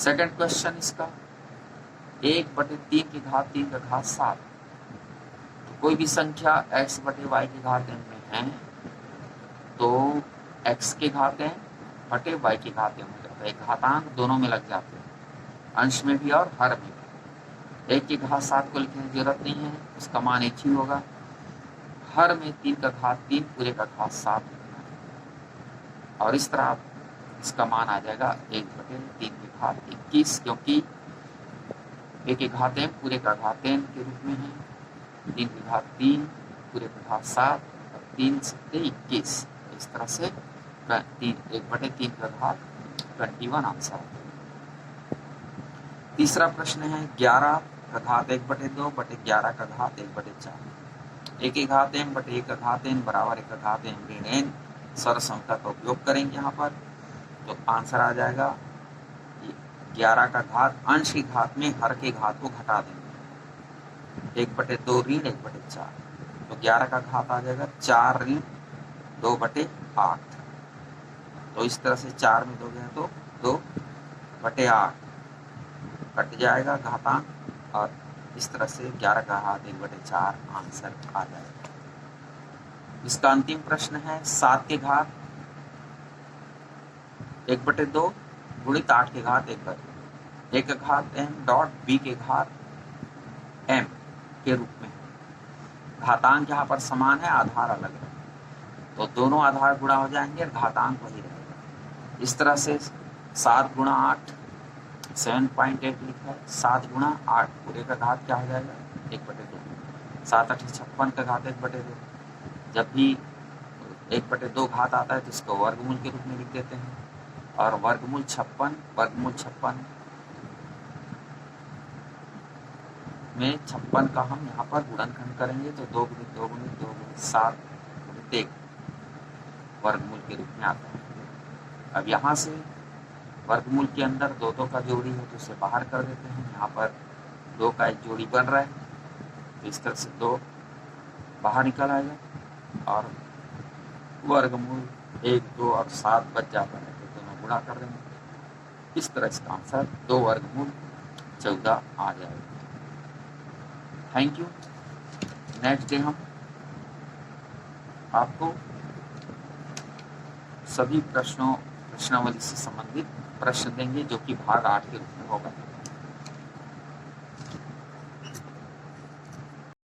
Second question इसका 1/3 की घात 3 का घात 7। तो कोई भी संख्या x/y की घात n में है तो x के घात n बटे y की घात n हो जाता है। घातांक दोनों में लग जाते हैं, अंश में भी और हर में भी। 1 की घात 7 को लिखने की जरूरत नहीं है, उसका मान 1 ही होगा। हर में 3 का घात 3 पूरे का घात 7 लिखना है और इस तरह इसका मान आ जाएगा 1/3 की घात 21, क्योंकि 1 की घात m पूरे का घात n के रूप में है, 3 की घात 3 पूरे का घात 7 और 3 से 21। इस तरह से 1/3 का घात 21 आंसर। तीसरा प्रश्न है 11 का घात 1/2 बटे 11 का घात 1/4। 1 की घात m बटे 1 का घात n बराबर 1 का घात m ऋण n। सर्व संख्या का उपयोग करेंगे यहाँ पर, तो आंसर आ जाएगा 11 का घात अंश की घात में हर के घात को घटा देंगे, 1/2 ऋण 1/4। तो 11 का घात आ जाएगा 4 ऋण 2/8। तो इस तरह से 4 में दोगे तो 2/8 कट जाएगा घातांक और इस तरह से 11 का घात 1/4 आंसर आ जाएगा। इसका अंतिम प्रश्न है 7 के घात 1/2 गुणित 8 के घात 1/2। 1 का घात m डॉट b के घात m के रूप में। घातांक यहाँ पर समान है, आधार अलग है, तो दोनों आधार गुणा हो जाएंगे और घातांक वही रहेगा। इस तरह से 7 गुणा 8 7.8 लिखा है। 7 गुणा 8 पूरे का घात क्या हो जाएगा 1/2। 7 8 56 का घात 1/2। जब भी 1/2 घात आता है तो इसको वर्गमूल के रूप में लिख देते हैं और वर्गमूल 56 में 56 का हम यहाँ पर गुणनखंड करेंगे तो 2 गुणित 2 गुणित 2 गुणित 7 गुणित 1 वर्गमूल के रूप में आता है। अब यहाँ से वर्गमूल के अंदर 2 का जोड़ी है तो उसे बाहर कर देते हैं। यहाँ पर 2 का एक जोड़ी बन रहा है तो इस तरह से 2 बाहर निकल आएगा और वर्गमूल 1 2 और 7 बच जाता है तो दोनों गुणा कर देंगे। इस तरह इसका आंसर 2 वर्गमूल 14 आ जाएगा। Thank you. नेक्स्ट डे हम आपको सभी प्रश्नावली से संबंधित प्रश्न देंगे जो कि भाग 8 के रूप में होगा।